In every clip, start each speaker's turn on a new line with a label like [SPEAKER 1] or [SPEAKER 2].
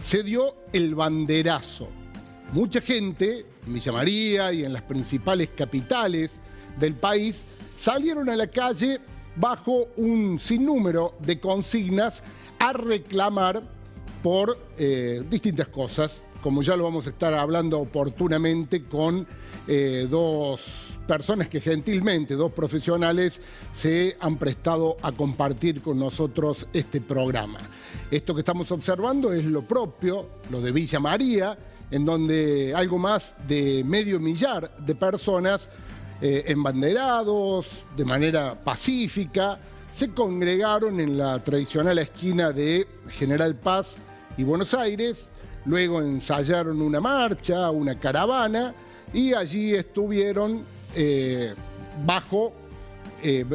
[SPEAKER 1] se dio el banderazo. Mucha gente en Villa María y en las principales capitales del país salieron a la calle bajo un sinnúmero de consignas a reclamar por distintas cosas, como ya lo vamos a estar hablando oportunamente con dos personas que gentilmente, dos profesionales, se han prestado a compartir con nosotros este programa. Esto que estamos observando es lo propio, lo de Villa María, en donde algo más de medio millar de personas embanderados, de manera pacífica, se congregaron en la tradicional esquina de General Paz y Buenos Aires, luego ensayaron una marcha, una caravana, y allí estuvieron bajo,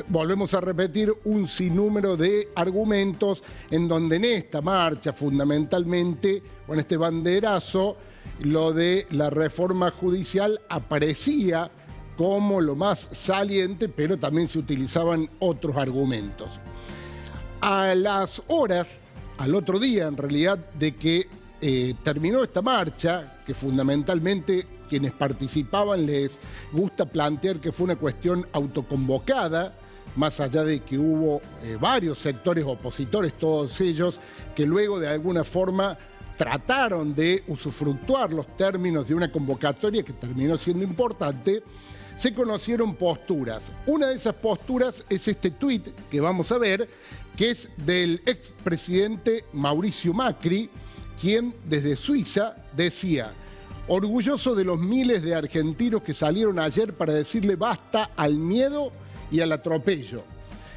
[SPEAKER 1] volvemos a repetir, un sinnúmero de argumentos en donde en esta marcha fundamentalmente, o en este banderazo, lo de la reforma judicial aparecía como lo más saliente, pero también se utilizaban otros argumentos. A las horas, al otro día en realidad, de que terminó esta marcha, que fundamentalmente quienes participaban les gusta plantear que fue una cuestión autoconvocada, más allá de que hubo varios sectores opositores, todos ellos, que luego de alguna forma trataron de usufructuar los términos de una convocatoria que terminó siendo importante, se conocieron posturas. Una de esas posturas es este tuit que vamos a ver, que es del expresidente Mauricio Macri, quien desde Suiza decía: orgulloso de los miles de argentinos que salieron ayer para decirle basta al miedo y al atropello,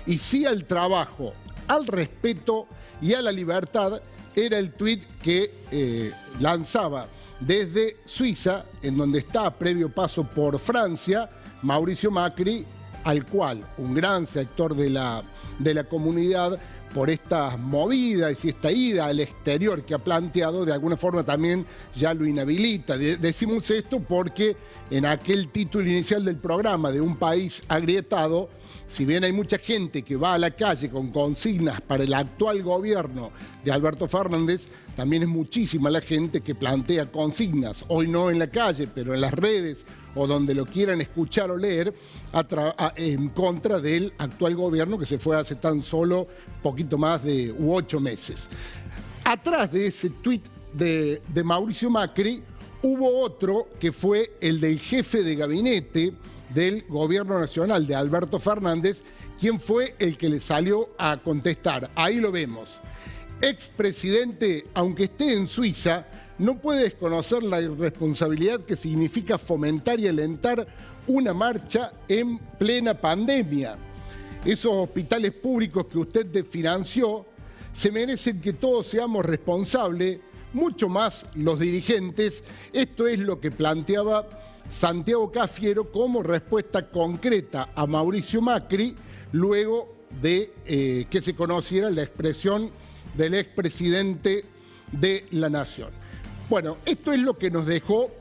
[SPEAKER 1] y sí al trabajo, al respeto y a la libertad, era el tuit que lanzaba desde Suiza, en donde está a previo paso por Francia, Mauricio Macri, al cual un gran sector de la comunidad, por estas movidas y esta ida al exterior que ha planteado, de alguna forma también ya lo inhabilita. Decimos esto porque en aquel título inicial del programa de Un País Agrietado, si bien hay mucha gente que va a la calle con consignas para el actual gobierno de Alberto Fernández, también es muchísima la gente que plantea consignas, hoy no en la calle, pero en las redes o donde lo quieran escuchar o leer, en contra del actual gobierno que se fue hace tan solo poquito más de 8 meses. Atrás de ese tuit de Mauricio Macri hubo otro que fue el del jefe de gabinete del gobierno nacional de Alberto Fernández, quien fue el que le salió a contestar. Ahí lo vemos. Expresidente, aunque esté en Suiza, no puede desconocer la irresponsabilidad que significa fomentar y alentar una marcha en plena pandemia. Esos hospitales públicos que usted financió se merecen que todos seamos responsables, mucho más los dirigentes. Esto es lo que planteaba Santiago Cafiero como respuesta concreta a Mauricio Macri, luego de que se conociera la expresión del expresidente de la Nación. Bueno, esto es lo que nos dejó,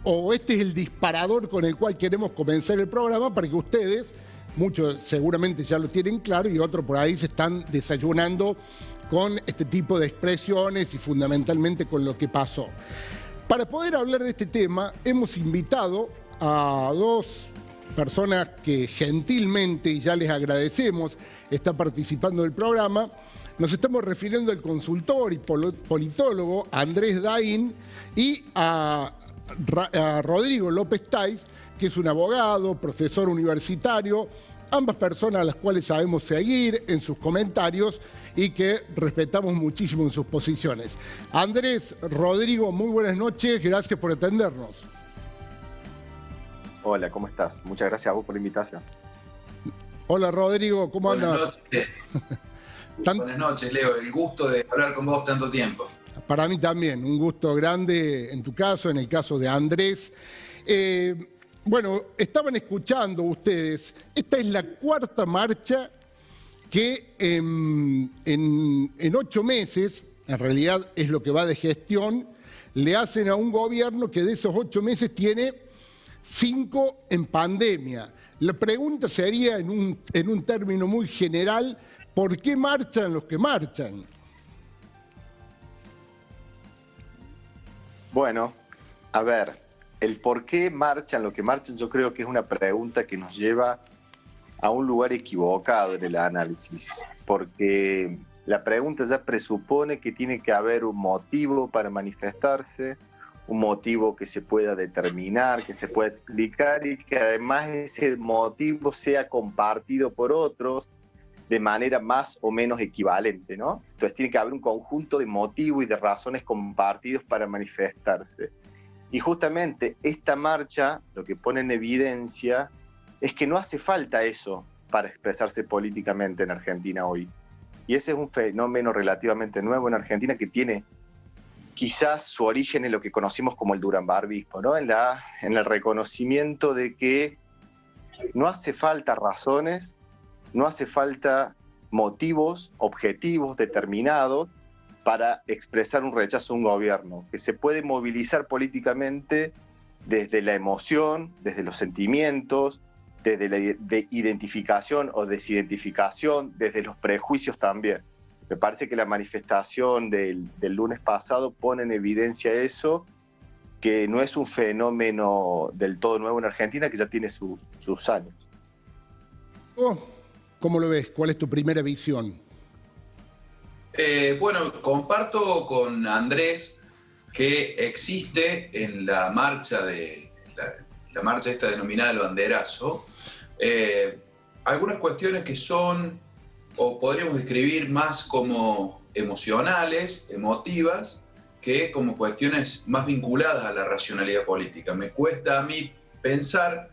[SPEAKER 1] o este es el disparador con el cual queremos comenzar el programa para que ustedes, muchos seguramente ya lo tienen claro y otros por ahí se están desayunando con este tipo de expresiones y fundamentalmente con lo que pasó. Para poder hablar de este tema, hemos invitado a dos personas que gentilmente, y ya les agradecemos, están participando del programa. Nos estamos refiriendo al consultor y politólogo Andrés Daín y a Rodrigo López Táiz, que es un abogado, profesor universitario, ambas personas a las cuales sabemos seguir en sus comentarios y que respetamos muchísimo en sus posiciones. Andrés, Rodrigo, muy buenas noches, gracias por atendernos.
[SPEAKER 2] Hola, ¿cómo estás? Muchas gracias a vos por la invitación.
[SPEAKER 1] Hola Rodrigo, ¿cómo andas?
[SPEAKER 3] Buenas noches. Buenas noches, Leo. El gusto de hablar con vos tanto tiempo.
[SPEAKER 1] Para mí también, un gusto grande en tu caso, en el caso de Andrés. Bueno, estaban escuchando ustedes, esta es la cuarta marcha que en 8 meses, en realidad es lo que va de gestión, le hacen a un gobierno que de esos 8 meses tiene 5 en pandemia. La pregunta sería, en un término muy general, ¿por qué marchan los que marchan?
[SPEAKER 2] Bueno, a ver, el por qué marchan, lo que marchan, yo creo que es una pregunta que nos lleva a un lugar equivocado en el análisis, porque la pregunta ya presupone que tiene que haber un motivo para manifestarse, un motivo que se pueda determinar, que se pueda explicar y que además ese motivo sea compartido por otros de manera más o menos equivalente, ¿no? Entonces tiene que haber un conjunto de motivos y de razones compartidos para manifestarse. Y justamente esta marcha lo que pone en evidencia es que no hace falta eso para expresarse políticamente en Argentina hoy. Y ese es un fenómeno relativamente nuevo en Argentina que tiene quizás su origen en lo que conocimos como el duranbarbismo, ¿no? En el reconocimiento de que no hace falta razones, no hace falta motivos, objetivos determinados para expresar un rechazo a un gobierno, que se puede movilizar políticamente desde la emoción, desde los sentimientos, desde la identificación o desidentificación, desde los prejuicios también. Me parece que la manifestación del lunes pasado pone en evidencia eso, que no es un fenómeno del todo nuevo en Argentina, que ya tiene sus años.
[SPEAKER 1] ¿Cómo lo ves? ¿Cuál es tu primera visión?
[SPEAKER 3] Bueno, comparto con Andrés que existe en la marcha la marcha esta denominada el banderazo, algunas cuestiones que son, o podríamos describir más como emocionales, emotivas, que como cuestiones más vinculadas a la racionalidad política. Me cuesta a mí pensar,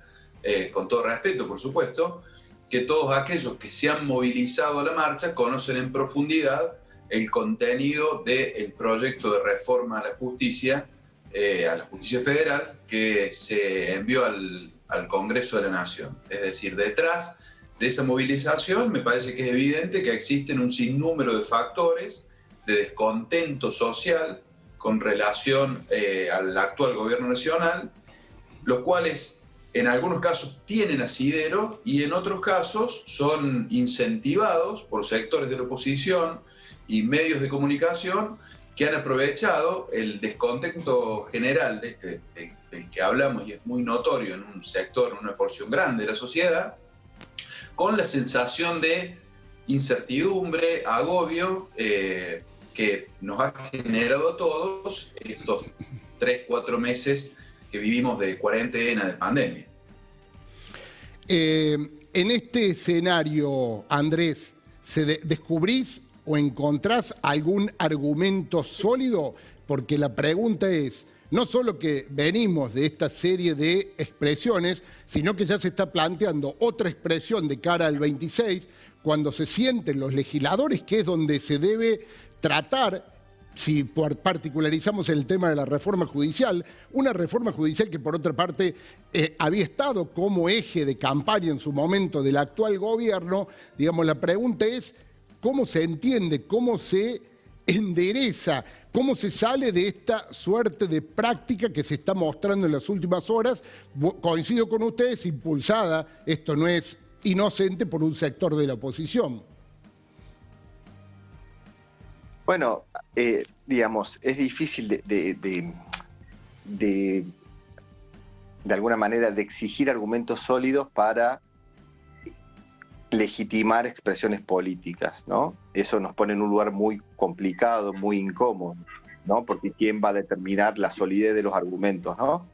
[SPEAKER 3] con todo respeto por supuesto, que todos aquellos que se han movilizado a la marcha conocen en profundidad el contenido del proyecto de reforma a la justicia federal que se envió al Congreso de la Nación. Es decir, detrás de esa movilización me parece que es evidente que existen un sinnúmero de factores de descontento social con relación al actual gobierno nacional, los cuales en algunos casos tienen asidero y en otros casos son incentivados por sectores de la oposición y medios de comunicación que han aprovechado el descontento general del que hablamos y es muy notorio en un sector, en una porción grande de la sociedad, con la sensación de incertidumbre, agobio que nos ha generado a todos estos 3-4 meses que vivimos de cuarentena, de pandemia.
[SPEAKER 1] En este escenario, Andrés, ¿descubrís o encontrás algún argumento sólido? Porque la pregunta es, no solo que venimos de esta serie de expresiones, sino que ya se está planteando otra expresión de cara al 26, cuando se sienten los legisladores, que es donde se debe tratar, si particularizamos el tema de la reforma judicial, una reforma judicial que por otra parte había estado como eje de campaña en su momento del actual gobierno. Digamos, la pregunta es cómo se entiende, cómo se endereza, cómo se sale de esta suerte de práctica que se está mostrando en las últimas horas. Coincido con ustedes, impulsada, esto no es inocente, por un sector de la oposición.
[SPEAKER 2] Bueno, digamos, es difícil de alguna manera de exigir argumentos sólidos para legitimar expresiones políticas, ¿no? Eso nos pone en un lugar muy complicado, muy incómodo, ¿no? Porque ¿quién va a determinar la solidez de los argumentos, ¿no?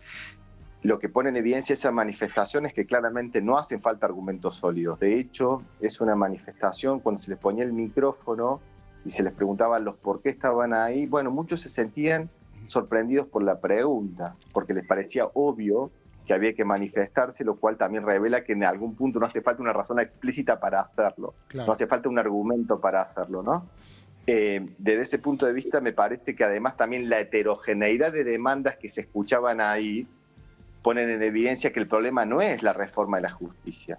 [SPEAKER 2] Lo que pone en evidencia esa manifestación es que claramente no hacen falta argumentos sólidos. De hecho, es una manifestación, cuando se les ponía el micrófono y se les preguntaba los por qué estaban ahí, bueno, muchos se sentían sorprendidos por la pregunta, porque les parecía obvio que había que manifestarse, lo cual también revela que en algún punto no hace falta una razón explícita para hacerlo, claro. No hace falta un argumento para hacerlo, ¿no? Desde ese punto de vista me parece que además también la heterogeneidad de demandas que se escuchaban ahí ponen en evidencia que el problema no es la reforma de la justicia,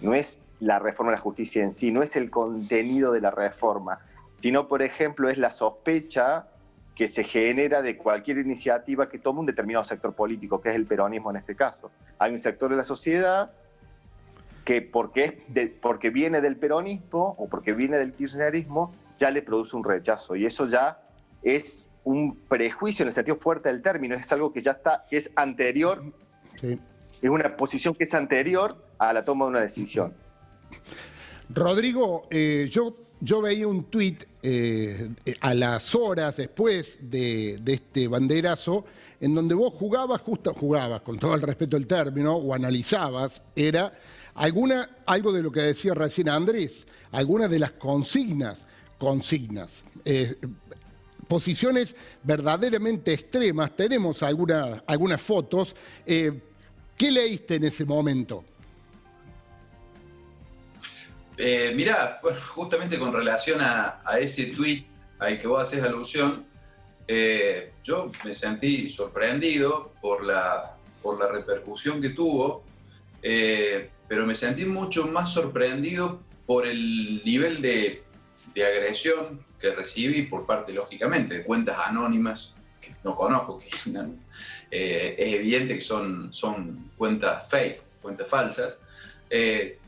[SPEAKER 2] no es la reforma de la justicia en sí, no es el contenido de la reforma, sino, por ejemplo, es la sospecha que se genera de cualquier iniciativa que tome un determinado sector político, que es el peronismo en este caso. Hay un sector de la sociedad que porque viene del peronismo o porque viene del kirchnerismo, ya le produce un rechazo, y eso ya es un prejuicio en el sentido fuerte del término, es algo que ya está, que es anterior,
[SPEAKER 1] Sí.
[SPEAKER 2] es una posición que es anterior a la toma de una decisión.
[SPEAKER 1] Rodrigo, yo veía un tuit a las horas después de este banderazo, en donde vos jugabas, con todo el respeto del término, o analizabas, era algo de lo que decía recién Andrés, algunas de las consignas, posiciones verdaderamente extremas. Tenemos algunas fotos. ¿Qué leíste en ese momento?
[SPEAKER 3] Mirá, bueno, justamente con relación a ese tuit al que vos haces alusión, yo me sentí sorprendido por la repercusión que tuvo, pero me sentí mucho más sorprendido por el nivel de agresión que recibí por parte, lógicamente, de cuentas anónimas que no conozco, que es evidente que son cuentas fake, cuentas falsas.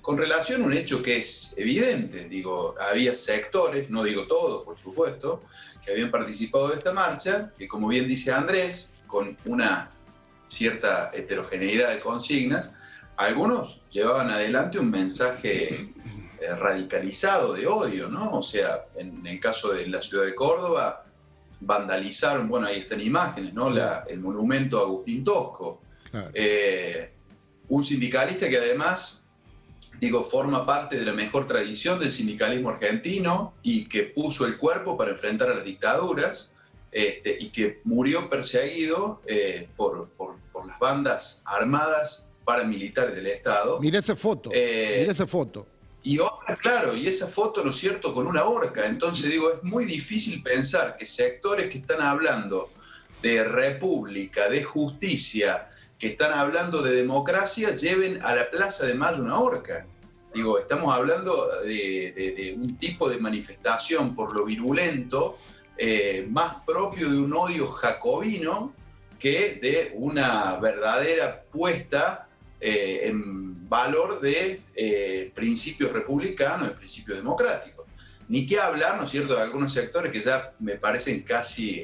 [SPEAKER 3] Con relación a un hecho que es evidente, digo, había sectores, no digo todos, por supuesto, que habían participado de esta marcha, que como bien dice Andrés, con una cierta heterogeneidad de consignas, algunos llevaban adelante un mensaje radicalizado de odio, ¿no? O sea, en el caso de la ciudad de Córdoba, vandalizaron, bueno, ahí están imágenes, ¿no? El monumento a Agustín Tosco.
[SPEAKER 1] Claro.
[SPEAKER 3] Un sindicalista que además, digo, forma parte de la mejor tradición del sindicalismo argentino y que puso el cuerpo para enfrentar a las dictaduras, y que murió perseguido por las bandas armadas paramilitares del Estado.
[SPEAKER 1] Mirá esa foto, mirá esa foto.
[SPEAKER 3] Y otra, claro, y esa foto, ¿no es cierto?, con una horca. Entonces, digo, es muy difícil pensar que sectores que están hablando de república, de justicia, que están hablando de democracia, lleven a la Plaza de Mayo una horca. Digo, estamos hablando de un tipo de manifestación por lo virulento, más propio de un odio jacobino que de una verdadera puesta en valor de principios republicanos, de principios democráticos. Ni qué hablar, ¿no es cierto?, de algunos sectores que ya me parecen casi,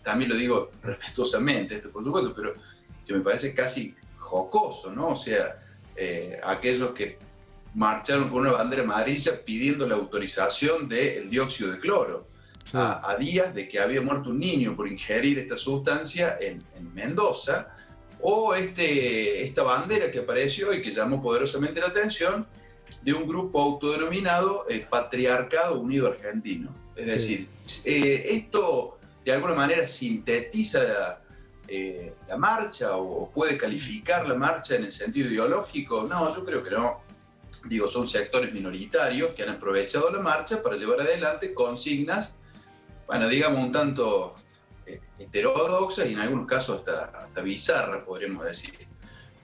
[SPEAKER 3] también lo digo respetuosamente, por supuesto, pero que me parece casi jocoso, ¿no? O sea, aquellos que marcharon con una bandera amarilla pidiendo la autorización del dióxido de cloro, sí, a días de que había muerto un niño por ingerir esta sustancia en Mendoza, o esta bandera que apareció y que llamó poderosamente la atención de un grupo autodenominado Patriarcado Unido Argentino. Es decir, esto de alguna manera sintetiza la marcha, o puede calificar la marcha en el sentido ideológico. No, yo creo que no. Digo, son sectores minoritarios que han aprovechado la marcha para llevar adelante consignas, bueno, digamos, un tanto heterodoxas y en algunos casos hasta bizarras, podríamos decir.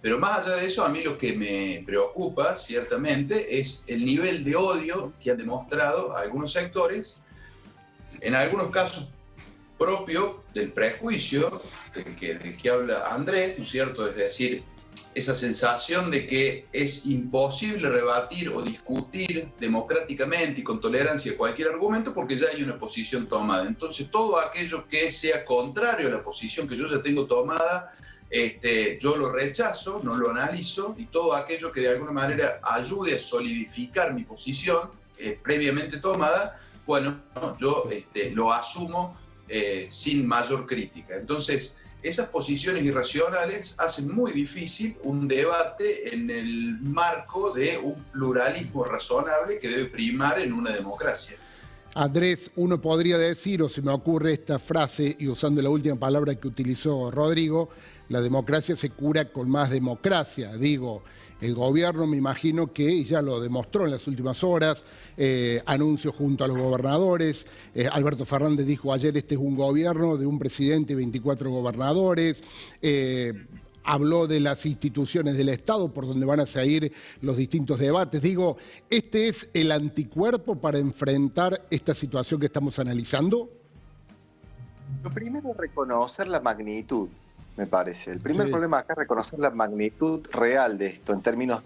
[SPEAKER 3] Pero más allá de eso, a mí lo que me preocupa, ciertamente, es el nivel de odio que han demostrado algunos sectores, en algunos casos propio del prejuicio del que habla Andrés, ¿no es cierto? Es decir, esa sensación de que es imposible rebatir o discutir democráticamente y con tolerancia cualquier argumento porque ya hay una posición tomada. Entonces, todo aquello que sea contrario a la posición que yo ya tengo tomada, yo lo rechazo, no lo analizo, y todo aquello que de alguna manera ayude a solidificar mi posición previamente tomada, bueno, yo lo asumo sin mayor crítica. Entonces, esas posiciones irracionales hacen muy difícil un debate en el marco de un pluralismo razonable que debe primar en una democracia.
[SPEAKER 1] Andrés, uno podría decir, o se me ocurre esta frase, y usando la última palabra que utilizó Rodrigo, la democracia se cura con más democracia. Digo, el gobierno, me imagino que ya lo demostró en las últimas horas, anuncios junto a los gobernadores. Alberto Fernández dijo ayer, este es un gobierno de un presidente y 24 gobernadores. Habló de las instituciones del Estado por donde van a seguir los distintos debates. Digo, ¿este es el anticuerpo para enfrentar esta situación que estamos analizando?
[SPEAKER 2] Lo primero es reconocer la magnitud, me parece. El primer problema acá es reconocer la magnitud real de esto en términos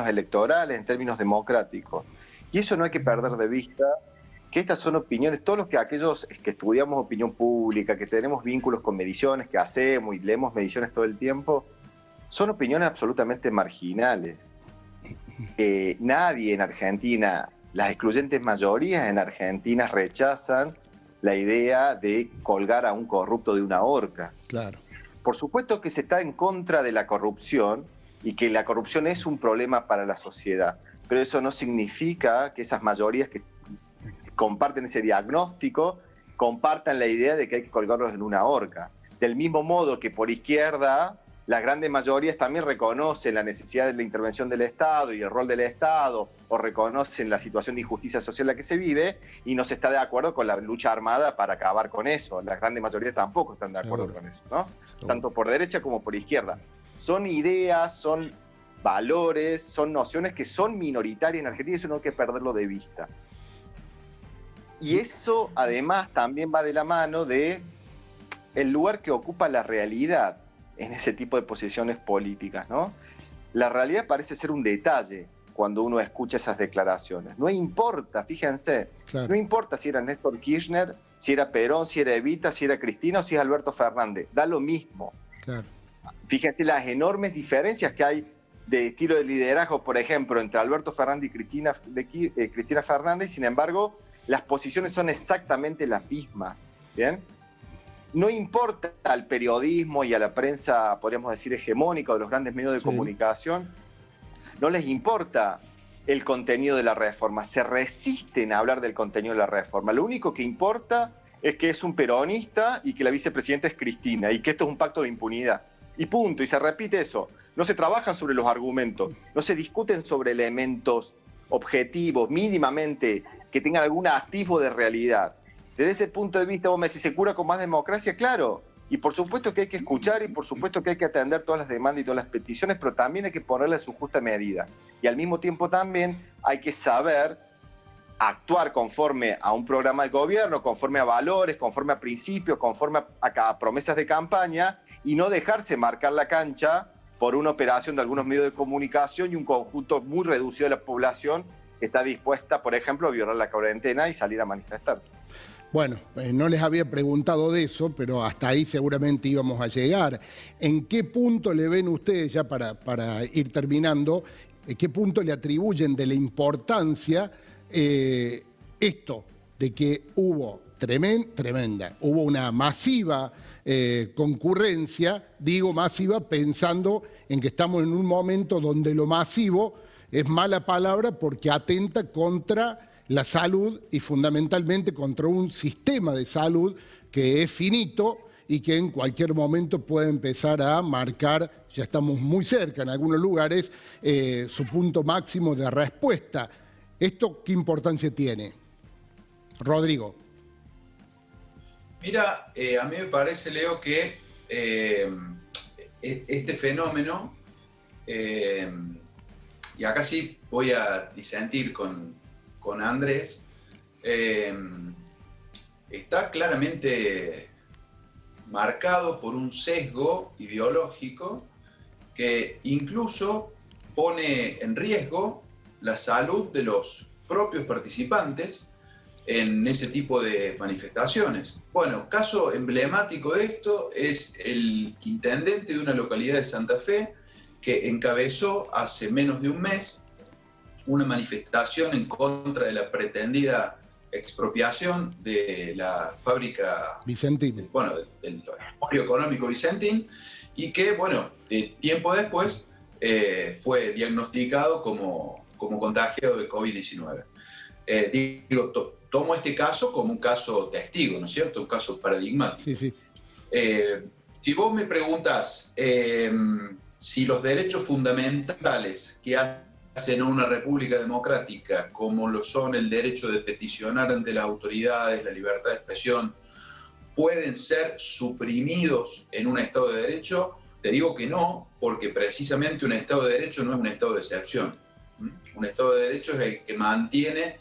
[SPEAKER 2] electorales, en términos democráticos. Y eso no hay que perder de vista que estas son opiniones, todos aquellos que estudiamos opinión pública, que tenemos vínculos con mediciones que hacemos y leemos mediciones todo el tiempo, son opiniones absolutamente marginales. Nadie en Argentina, las excluyentes mayorías en Argentina rechazan la idea de colgar a un corrupto de una horca.
[SPEAKER 1] Claro.
[SPEAKER 2] Por supuesto que se está en contra de la corrupción y que la corrupción es un problema para la sociedad, pero eso no significa que esas mayorías que comparten ese diagnóstico compartan la idea de que hay que colgarlos en una horca. Del mismo modo que por izquierda, las grandes mayorías también reconocen la necesidad de la intervención del Estado y el rol del Estado, o reconocen la situación de injusticia social en la que se vive, y no se está de acuerdo con la lucha armada para acabar con eso. Las grandes mayorías tampoco están de acuerdo con eso, ¿no? Tanto por derecha como por izquierda. Son ideas, son valores, son nociones que son minoritarias en Argentina, y eso no hay que perderlo de vista. Y eso además también va de la mano de el lugar que ocupa la realidad en ese tipo de posiciones políticas, ¿no? La realidad parece ser un detalle cuando uno escucha esas declaraciones. No importa, fíjense, claro, no importa si era Néstor Kirchner, si era Perón, si era Evita, si era Cristina o si es Alberto Fernández, da lo mismo. Claro. Fíjense las enormes diferencias que hay de estilo de liderazgo, por ejemplo, entre Alberto Fernández y Cristina Fernández, sin embargo, las posiciones son exactamente las mismas, ¿bien? No importa al periodismo y a la prensa, podríamos decir, hegemónica de los grandes medios de comunicación, no les importa el contenido de la reforma, se resisten a hablar del contenido de la reforma. Lo único que importa es que es un peronista y que la vicepresidenta es Cristina y que esto es un pacto de impunidad. Y punto, y se repite eso. No se trabajan sobre los argumentos, no se discuten sobre elementos objetivos, mínimamente, que tengan algún atisbo de realidad. Desde ese punto de vista, vos me decís, ¿se cura con más democracia? Claro. Y por supuesto que hay que escuchar y por supuesto que hay que atender todas las demandas y todas las peticiones, pero también hay que ponerle su justa medida. Y al mismo tiempo también hay que saber actuar conforme a un programa de gobierno, conforme a valores, conforme a principios, conforme a promesas de campaña y no dejarse marcar la cancha por una operación de algunos medios de comunicación y un conjunto muy reducido de la población que está dispuesta, por ejemplo, a violar la cuarentena y salir a manifestarse.
[SPEAKER 1] Bueno, no les había preguntado de eso, pero hasta ahí seguramente íbamos a llegar. ¿En qué punto le ven ustedes, ya para ir terminando, qué punto le atribuyen de la importancia esto de que hubo hubo una masiva concurrencia, digo masiva pensando en que estamos en un momento donde lo masivo es mala palabra porque atenta contra la salud y fundamentalmente contra un sistema de salud que es finito y que en cualquier momento puede empezar a marcar, ya estamos muy cerca en algunos lugares, su punto máximo de respuesta. ¿Esto qué importancia tiene? Rodrigo.
[SPEAKER 3] Mira, a mí me parece, Leo, que este fenómeno, y acá sí voy a disentir con Andrés, está claramente marcado por un sesgo ideológico que incluso pone en riesgo la salud de los propios participantes en ese tipo de manifestaciones. Bueno, caso emblemático de esto es el intendente de una localidad de Santa Fe que encabezó hace menos de un mes una manifestación en contra de la pretendida expropiación de la fábrica
[SPEAKER 1] Vicentín,
[SPEAKER 3] bueno, del monopolio económico Vicentín, y que, bueno, tiempo después fue diagnosticado como contagiado de COVID-19. Tomo este caso como un caso testigo, ¿no es cierto? Un caso paradigmático.
[SPEAKER 1] Sí, sí.
[SPEAKER 3] Si vos me preguntás si los derechos fundamentales que hacen una república democrática, como lo son el derecho de peticionar ante las autoridades, la libertad de expresión, pueden ser suprimidos en un Estado de Derecho, te digo que no, porque precisamente un Estado de Derecho no es un Estado de excepción. Un Estado de Derecho es el que mantiene,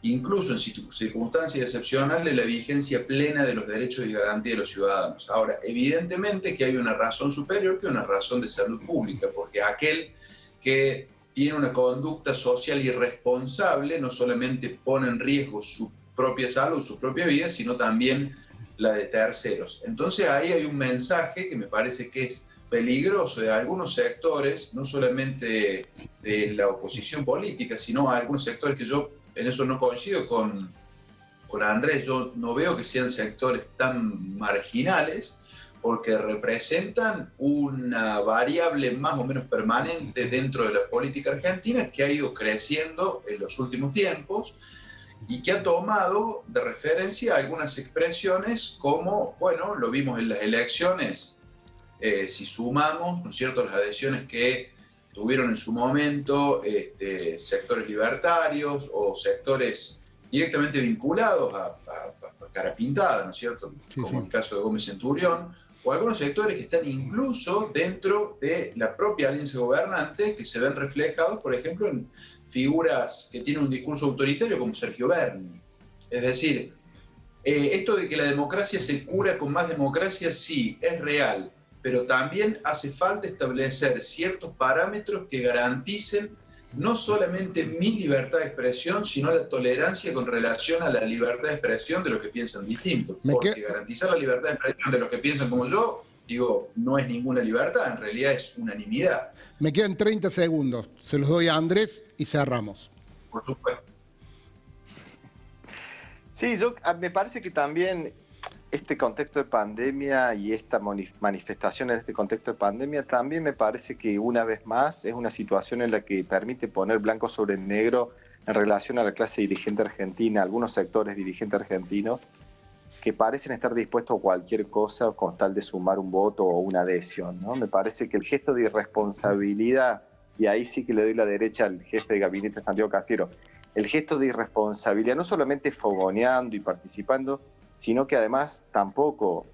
[SPEAKER 3] incluso en circunstancias excepcionales, la vigencia plena de los derechos y garantías de los ciudadanos. Ahora, evidentemente que hay una razón superior que una razón de salud pública, porque aquel que tiene una conducta social irresponsable no solamente pone en riesgo su propia salud, su propia vida, sino también la de terceros. Entonces ahí hay un mensaje que me parece que es peligroso de algunos sectores, no solamente de la oposición política, sino a algunos sectores que yo en eso no coincido con Andrés. Yo no veo que sean sectores tan marginales, porque representan una variable más o menos permanente dentro de la política argentina que ha ido creciendo en los últimos tiempos y que ha tomado de referencia algunas expresiones como, bueno, lo vimos en las elecciones, si sumamos, ¿no es cierto?, las adhesiones que tuvieron en su momento sectores libertarios o sectores directamente vinculados a cara pintada, ¿no es cierto?,
[SPEAKER 1] Sí,
[SPEAKER 3] como
[SPEAKER 1] sí.
[SPEAKER 3] el caso de Gómez Centurión, o algunos sectores que están incluso dentro de la propia alianza gobernante, que se ven reflejados, por ejemplo, en figuras que tienen un discurso autoritario como Sergio Berni. Es decir, esto de que la democracia se cura con más democracia, sí, es real, pero también hace falta establecer ciertos parámetros que garanticen no solamente mi libertad de expresión, sino la tolerancia con relación a la libertad de expresión de los que piensan distinto. Porque garantizar la libertad de expresión de los que piensan como yo, digo, no es ninguna libertad, en realidad es unanimidad.
[SPEAKER 1] Me quedan 30 segundos. Se los doy a Andrés y cerramos.
[SPEAKER 3] Por supuesto.
[SPEAKER 2] Sí, me parece que también este contexto de pandemia y esta manifestación en este contexto de pandemia también me parece que una vez más es una situación en la que permite poner blanco sobre negro en relación a la clase dirigente argentina, algunos sectores dirigentes argentinos que parecen estar dispuestos a cualquier cosa con tal de sumar un voto o una adhesión, ¿no? Me parece que el gesto de irresponsabilidad, y ahí sí que le doy la derecha al jefe de gabinete Santiago Cafiero, el gesto de irresponsabilidad, no solamente fogoneando y participando, sino que además tampoco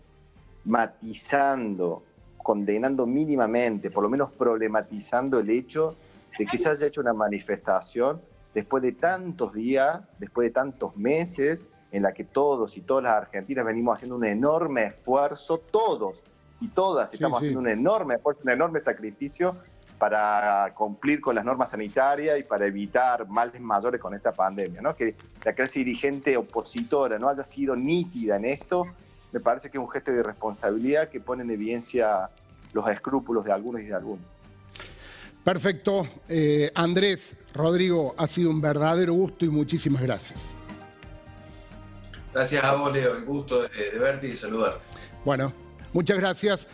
[SPEAKER 2] matizando, condenando mínimamente, por lo menos problematizando el hecho de que se haya hecho una manifestación después de tantos días, después de tantos meses, en la que todos y todas las argentinas venimos haciendo un enorme esfuerzo, todos y todas estamos haciendo un enorme esfuerzo, un enorme sacrificio para cumplir con las normas sanitarias y para evitar males mayores con esta pandemia, ¿no? Que la clase dirigente opositora no haya sido nítida en esto, me parece que es un gesto de irresponsabilidad que pone en evidencia los escrúpulos de algunos y de algunos.
[SPEAKER 1] Perfecto. Andrés, Rodrigo, ha sido un verdadero gusto y muchísimas gracias.
[SPEAKER 3] Gracias a vos, Leo. El gusto de verte y de saludarte.
[SPEAKER 1] Bueno, muchas gracias.